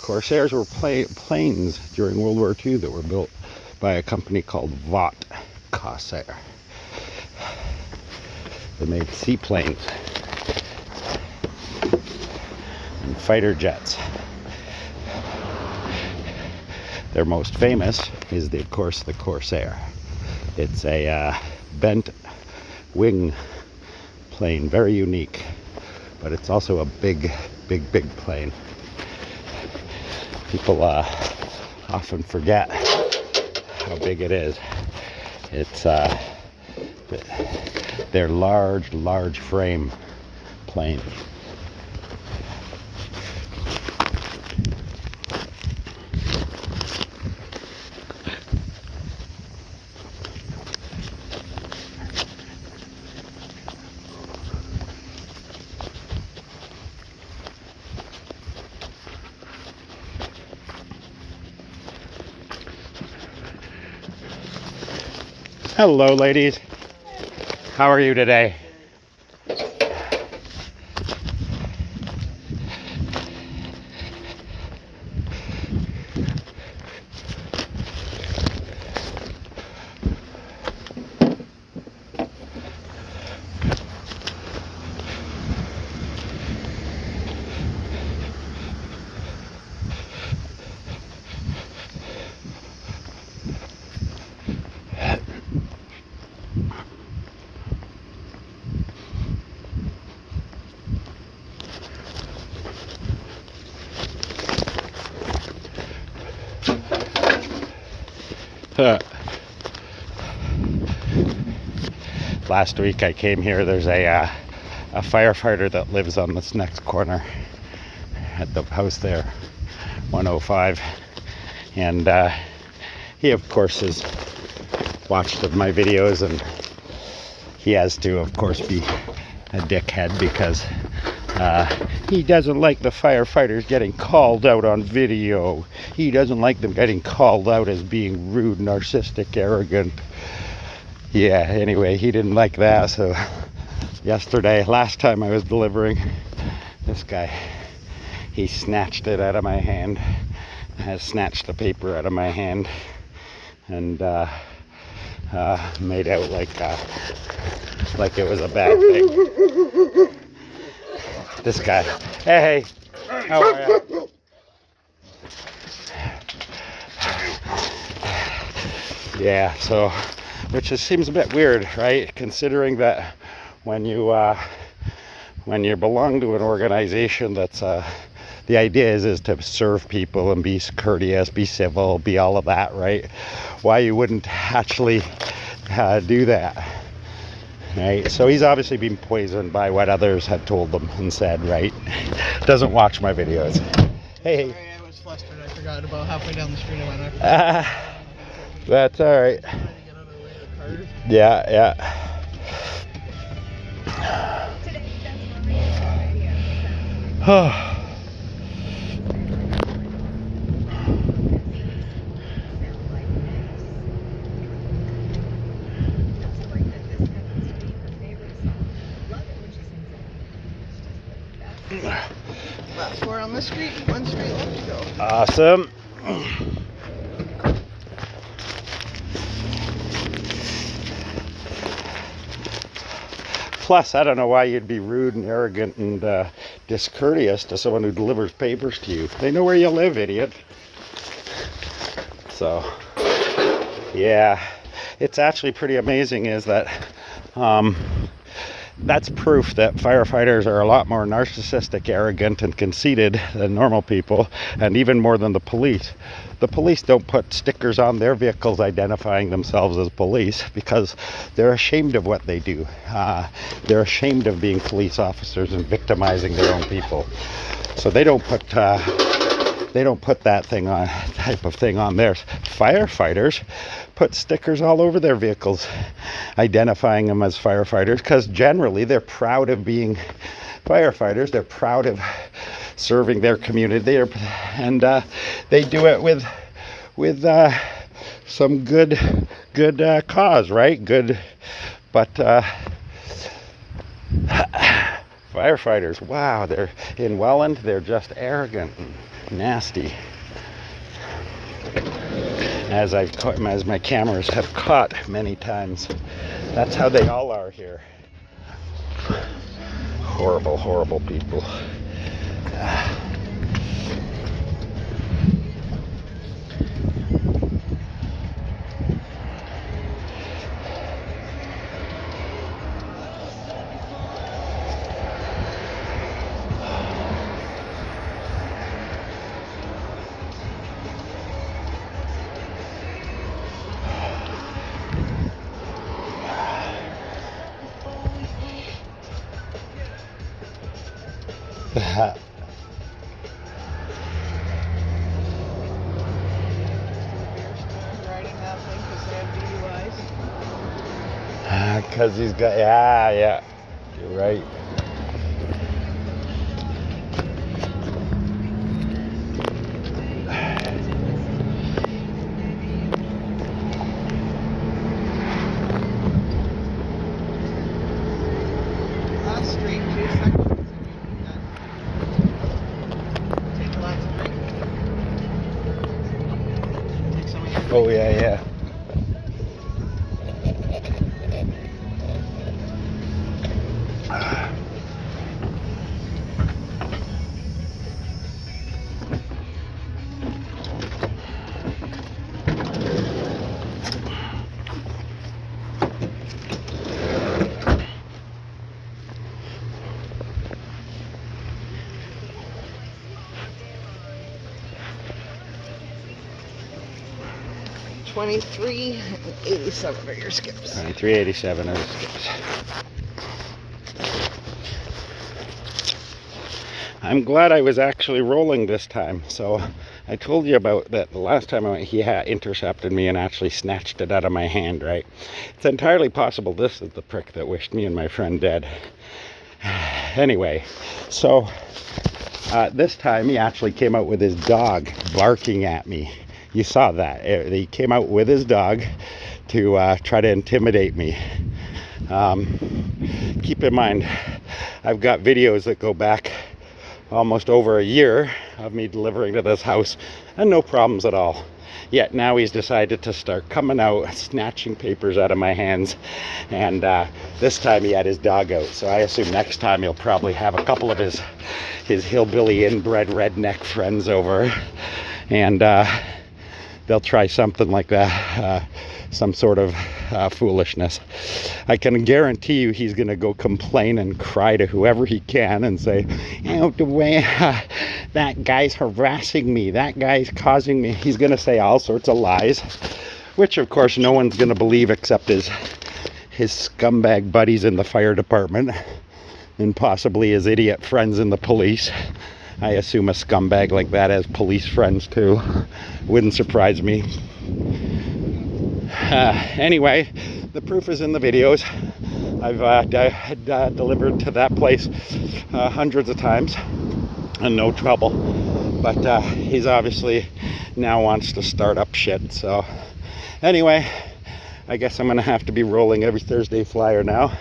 Corsairs were planes during World War II that were built by a company called Vought Corsair. They made seaplanes and fighter jets. Their most famous is, of course, the Corsair. It's a bent wing plane, very unique, but it's also a big plane. People often forget how big it is. It's they're large frame planes. Hello, ladies. How are you today? Last week I came here. There's a firefighter that lives on this next corner at the house there, 105, and he of course has watched my videos, and he has to of course be a dickhead because he doesn't like the firefighters getting called out on video. He doesn't like them getting called out as being rude, narcissistic, arrogant. Yeah, anyway, he didn't like that. So last time I was delivering, this guy, he snatched it out of my hand. I snatched the paper out of my hand and made out like it was a bad thing. This guy. Hey, how are you? Yeah, so, which just seems a bit weird, right? Considering that when you belong to an organization that's the idea is to serve people and be courteous, be civil, be all of that, right? Why you wouldn't actually do that? Right, so he's obviously been poisoned by what others have told them and said, right? Doesn't watch my videos. Hey. Sorry, I was flustered. I forgot about halfway down the street I went. That's all right. Trying to get out of the way of the cars. Yeah. Last four on this street, one street left to go. Awesome. Plus, I don't know why you'd be rude and arrogant and discourteous to someone who delivers papers to you. They know where you live, idiot. So, yeah, it's actually pretty amazing is that that's proof that firefighters are a lot more narcissistic, arrogant, and conceited than normal people, and even more than the police. The police don't put stickers on their vehicles identifying themselves as police because they're ashamed of what they do. They're ashamed of being police officers and victimizing their own people. So they don't put that type of thing on theirs. Firefighters put stickers all over their vehicles identifying them as firefighters because generally they're proud of being firefighters. They're proud of serving their community, and they do it with some good cause, right? Good, but firefighters, wow, they're in Welland. They're just arrogant and nasty. As my cameras have caught many times. That's how they all are here. Horrible people. Riding that thing because they have DUIs. Because he's got, yeah, you're right. Last street, 2 seconds. Take lots of drink. Take some of your Oh, yeah. 23.87 are your skips. 2387 are the skips. I'm glad I was actually rolling this time. So I told you about that the last time I went, he had intercepted me and actually snatched it out of my hand, right? It's entirely possible this is the prick that wished me and my friend dead. Anyway, so this time he actually came out with his dog barking at me. You saw that. He came out with his dog to try to intimidate me. Keep in mind, I've got videos that go back almost over a year of me delivering to this house and no problems at all. Yet now he's decided to start coming out, snatching papers out of my hands, and this time he had his dog out. So I assume next time he'll probably have a couple of his hillbilly inbred redneck friends over, and they'll try something like that, some sort of foolishness. I can guarantee you he's going to go complain and cry to whoever he can and say, oh, the way that guy's harassing me, that guy's causing me. He's going to say all sorts of lies, which of course no one's going to believe except his scumbag buddies in the fire department and possibly his idiot friends in the police. I assume a scumbag like that has police friends too. Wouldn't surprise me. Anyway, the proof is in the videos. I've delivered to that place hundreds of times and no trouble. But he's obviously now wants to start up shit. So anyway, I guess I'm going to have to be rolling every Thursday flyer now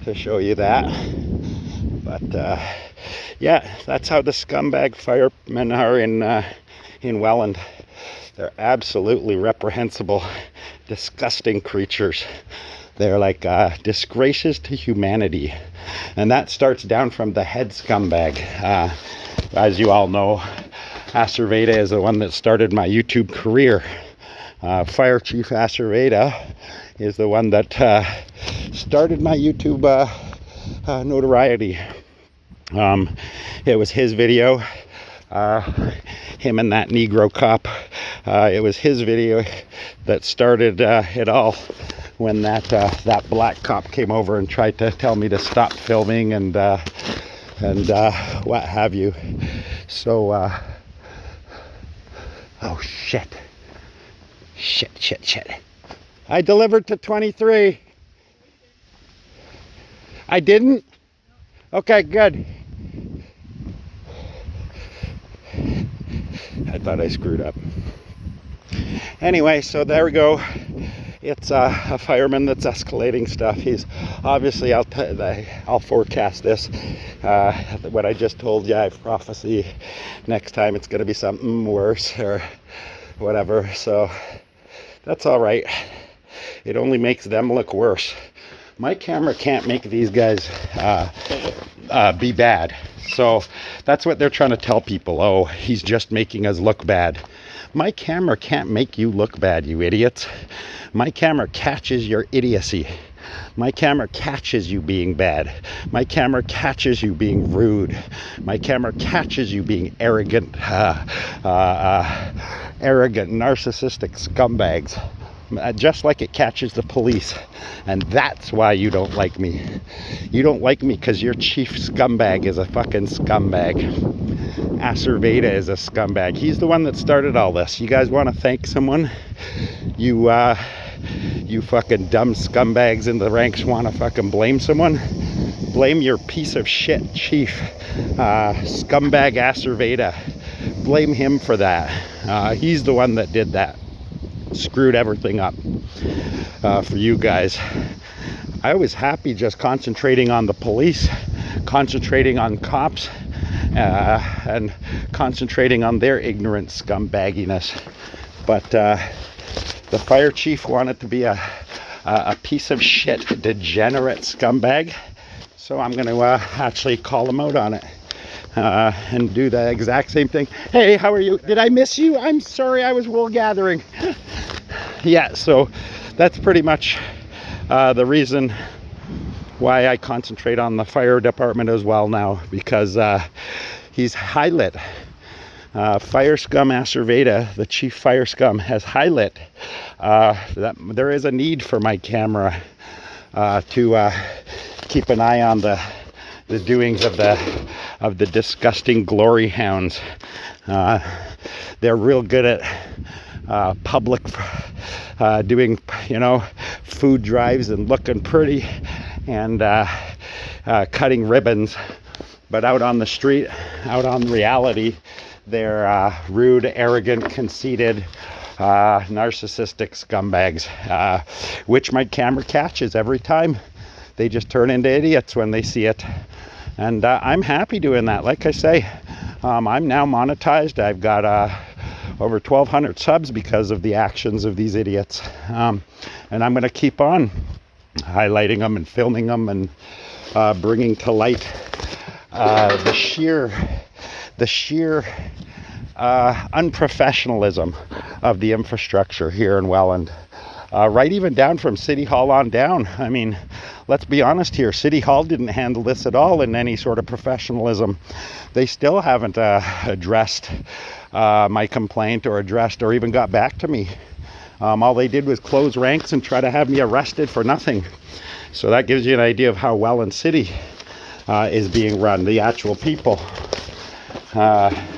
to show you that. But yeah, that's how the scumbag firemen are in Welland. They're absolutely reprehensible, disgusting creatures. They're like disgraces to humanity. And that starts down from the head scumbag. As you all know, Acerveda is the one that started my YouTube career. Fire Chief Acerveda is the one that started my YouTube notoriety. It was his video, him and that Negro cop. It was his video that started it all when that black cop came over and tried to tell me to stop filming and what have you. So oh shit. I delivered to 23. I didn't? Okay, good. I thought I screwed up. Anyway, so there we go. It's a fireman that's escalating stuff. He's obviously, I'll forecast this. What I just told you, I prophecy next time it's going to be something worse or whatever. So that's all right. It only makes them look worse. My camera can't make these guys be bad. So that's what they're trying to tell people. Oh, he's just making us look bad. My camera can't make you look bad, you idiots. My camera catches your idiocy. My camera catches you being bad. My camera catches you being rude. My camera catches you being arrogant, narcissistic scumbags. just like it catches the police. And that's why you don't like me. You don't like me because your chief scumbag is a fucking scumbag. Acerveda is a scumbag. He's the one that started all this. You guys want to thank someone? You fucking dumb scumbags in the ranks want to fucking blame someone? Blame your piece of shit chief, scumbag Acerveda. Blame him for that. He's the one that did that. Screwed everything up for you guys. I was happy just concentrating on the police, concentrating on cops, and concentrating on their ignorant scumbagginess. But the fire chief wanted to be a piece of shit, degenerate scumbag. So I'm going to actually call him out on it and do the exact same thing. Hey, how are you? Did I miss you? I'm sorry, I was wool gathering. Yeah, so that's pretty much the reason why I concentrate on the fire department as well now, because he's highlit. Fire scum Acerveda, the chief fire scum, has highlit that there is a need for my camera to keep an eye on the doings of the disgusting Gloryhounds. They're real good at public doing, food drives and looking pretty and cutting ribbons, but out on the street, out on reality, they're rude, arrogant, conceited, narcissistic scumbags, which my camera catches every time. They just turn into idiots when they see it. And I'm happy doing that. Like I say, I'm now monetized. I've got over 1,200 subs because of the actions of these idiots. And I'm going to keep on highlighting them and filming them and bringing to light the sheer unprofessionalism of the infrastructure here in Welland. Right even down from City Hall on down. I mean, let's be honest here. City Hall didn't handle this at all in any sort of professionalism. They still haven't addressed my complaint or addressed or even got back to me. All they did was close ranks and try to have me arrested for nothing. So that gives you an idea of how Welland City is being run, the actual people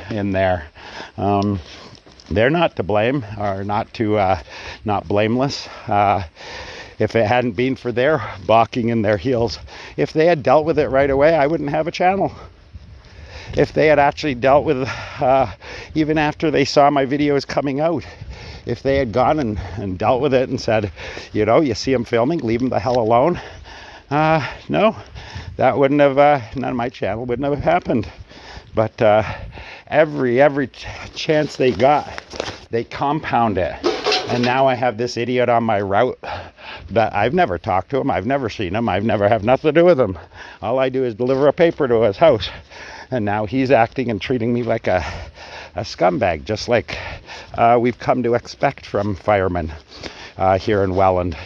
in there. They're not to blame, or not blameless. If it hadn't been for their balking in their heels, if they had dealt with it right away, I wouldn't have a channel. If they had actually dealt with, even after they saw my videos coming out, if they had gone and dealt with it and said, you see them filming, leave them the hell alone. No, that wouldn't have, none of my channel wouldn't have happened. But every chance they got, they compound it. And now I have this idiot on my route that I've never talked to him, I've never seen him, I've never have nothing to do with him. All I do is deliver a paper to his house. And now he's acting and treating me like a scumbag, just like we've come to expect from firemen here in Welland.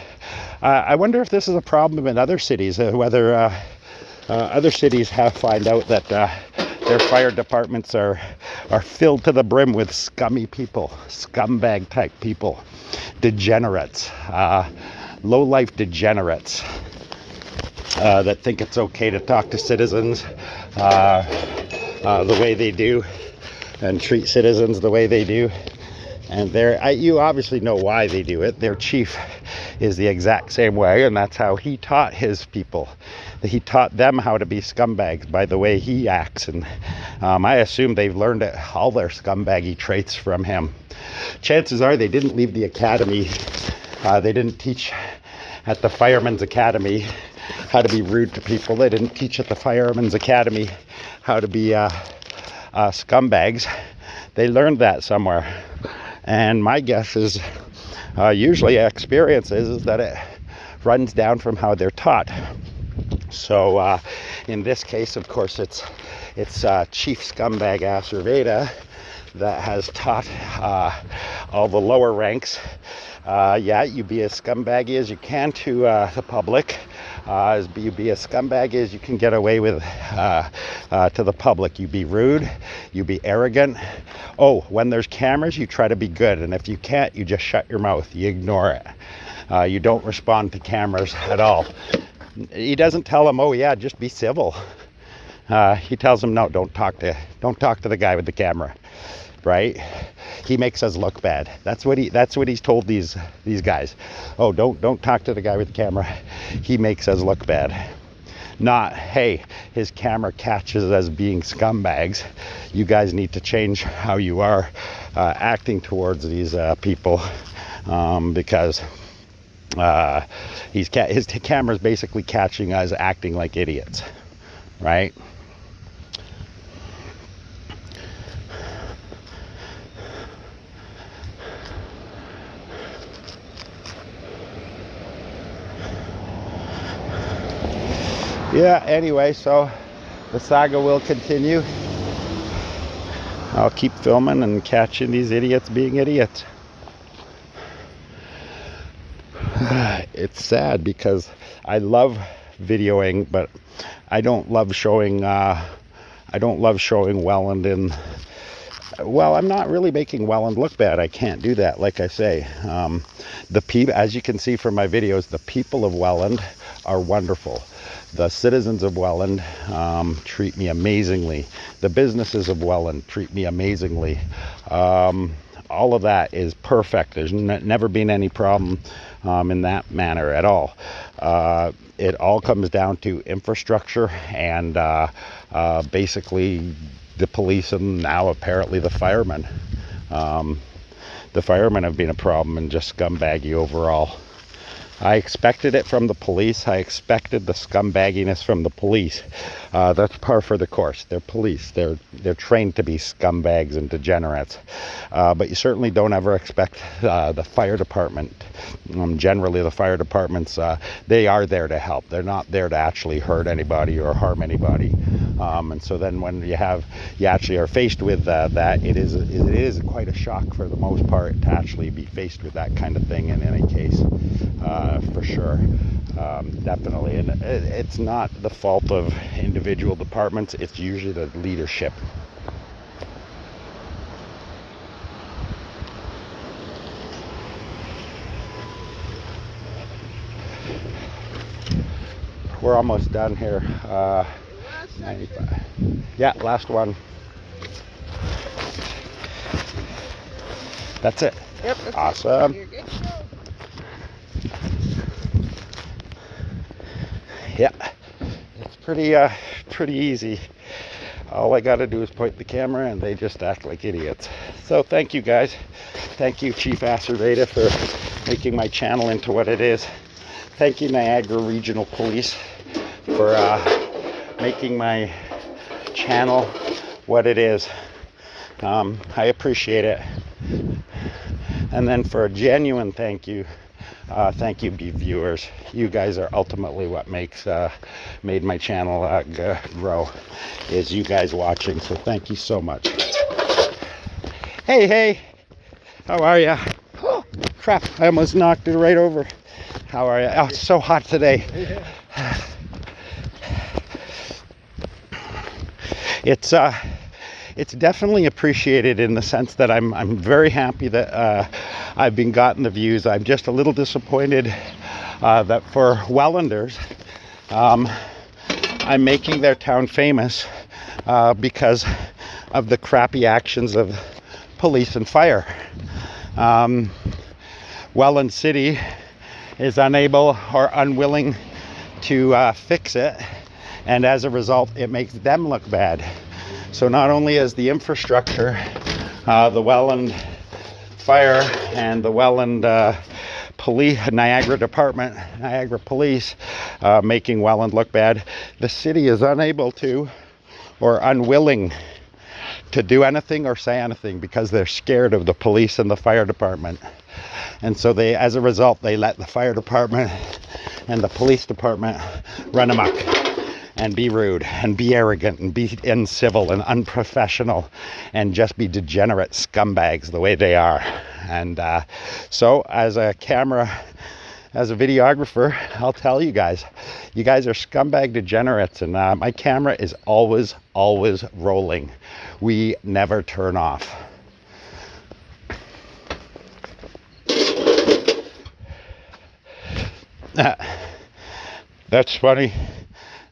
I wonder if this is a problem in other cities, whether other cities have find out that their fire departments are filled to the brim with scummy people, scumbag type people, degenerates, low-life degenerates that think it's okay to talk to citizens the way they do and treat citizens the way they do. And you obviously know why they do it. Their chief is the exact same way, and that's how he taught his people. He taught them how to be scumbags by the way he acts, and I assume they've learned all their scumbaggy traits from him. Chances are they didn't leave the academy. They didn't teach at the Firemen's Academy how to be rude to people. They didn't teach at the Firemen's Academy how to be scumbags. They learned that somewhere. And my guess is, usually experience is that it runs down from how they're taught. So in this case, of course, it's Chief Scumbag Acerveda that has taught all the lower ranks, you be as scumbaggy as you can to the public. You be as scumbaggy as you can get away with to the public. You be rude, you be arrogant, Oh, when there's cameras, you try to be good, and if you can't, you just shut your mouth. You ignore it. You don't respond to cameras at all. He doesn't tell them, oh yeah, just be civil. He tells them, no, don't talk to the guy with the camera, right? He makes us look bad. That's what he's told these guys. Oh, don't talk to the guy with the camera. He makes us look bad. Not, hey, his camera catches us being scumbags. You guys need to change how you are acting towards these people, because his camera's basically catching us acting like idiots, right? Yeah, anyway, so the saga will continue. I'll keep filming and catching these idiots being idiots. It's sad because I love videoing, but I don't love showing Welland in. Well, I'm not really making Welland look bad. I can't do that, like I say. As you can see from my videos, the people of Welland are wonderful. The citizens of Welland treat me amazingly. The businesses of Welland treat me amazingly. All of that is perfect. There's never been any problem in that manner at all. It all comes down to infrastructure and basically the police and now apparently the firemen. The firemen have been a problem and just scumbaggy overall. I expected it from the police. I expected the scumbagginess from the police. That's par for the course. They're police. They're trained to be scumbags and degenerates. But you certainly don't ever expect the fire department. Generally, the fire departments, they are there to help. They're not there to actually hurt anybody or harm anybody. And so then when you actually are faced with that, it is quite a shock for the most part to actually be faced with that kind of thing in any case. For sure, definitely, and it's not the fault of individual departments, it's usually the leadership. We're almost done here. 95. Yeah, last one. That's it. Yep. That's awesome. It. You're good. Yeah, it's pretty easy. All I got to do is point the camera and they just act like idiots. So thank you guys. Thank you Chief Acerveda for making my channel into what it is. Thank you Niagara Regional Police for making my channel what it is. I appreciate it. And then for a genuine thank you viewers. You guys are ultimately what made my channel grow, is you guys watching. So thank you so much. Hey, how are ya? Oh, crap, I almost knocked it right over. How are ya? Oh, it's so hot today. It's definitely appreciated in the sense that I'm very happy that I've been gotten the views. I'm just a little disappointed that for Wellanders, I'm making their town famous because of the crappy actions of police and fire. Welland City is unable or unwilling to fix it, and as a result, it makes them look bad. So not only is the infrastructure, the Welland Fire and the Welland Police, Niagara Department, Niagara Police, making Welland look bad, the city is unable to or unwilling to do anything or say anything because they're scared of the police and the fire department. And so as a result, they let the fire department and the police department run amok and be rude and be arrogant and be uncivil and unprofessional and just be degenerate scumbags the way they are. And so as a videographer, I'll tell you guys are scumbag degenerates, and my camera is always rolling. We never turn off. That's funny.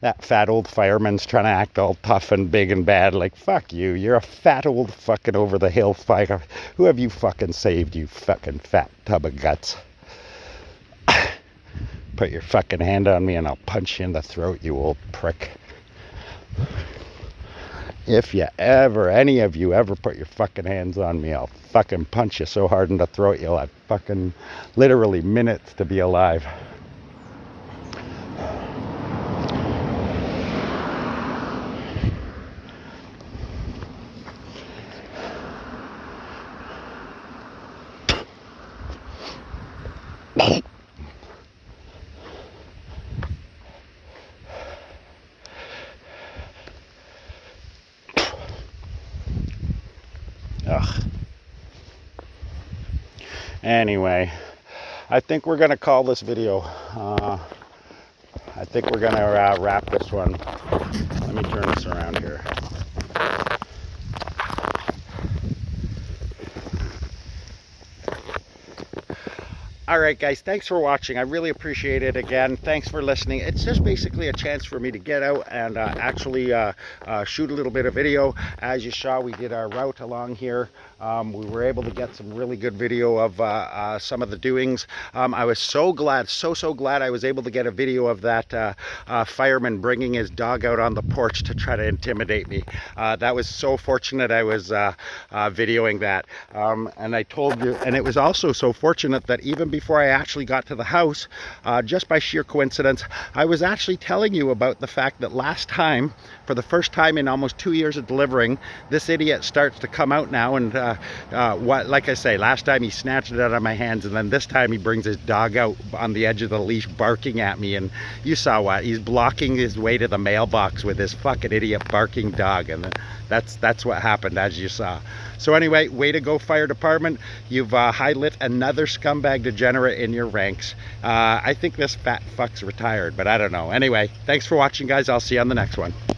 That fat old fireman's trying to act all tough and big and bad. Like, fuck you. You're a fat old fucking over the hill fire. Who have you fucking saved, you fucking fat tub of guts? Put your fucking hand on me and I'll punch you in the throat, you old prick. If you ever, any of you ever put your fucking hands on me, I'll fucking punch you so hard in the throat you'll have fucking literally minutes to be alive. Ugh. Anyway, I think we're gonna call this video. I think we're gonna wrap this one. Let me turn this around here. All right, guys, thanks for watching. I really appreciate it. Again, thanks for listening. It's just basically a chance for me to get out and actually shoot a little bit of video. As you saw, we did our route along here. We were able to get some really good video of some of the doings. I was so glad, so glad I was able to get a video of that fireman bringing his dog out on the porch to try to intimidate me. That was so fortunate I was videoing that. And I told you, and it was also so fortunate that even before I actually got to the house, just by sheer coincidence, I was actually telling you about the fact that last time, for the first time in almost 2 years of delivering, this idiot starts to come out now and like I say, last time he snatched it out of my hands, and then this time he brings his dog out on the edge of the leash barking at me, and you saw what? He's blocking his way to the mailbox with his fucking idiot barking dog, and that's what happened, as you saw. So anyway, way to go, fire department. You've high-lit another scumbag degenerate in your ranks. I think this fat fuck's retired, but I don't know. Anyway, thanks for watching, guys. I'll see you on the next one.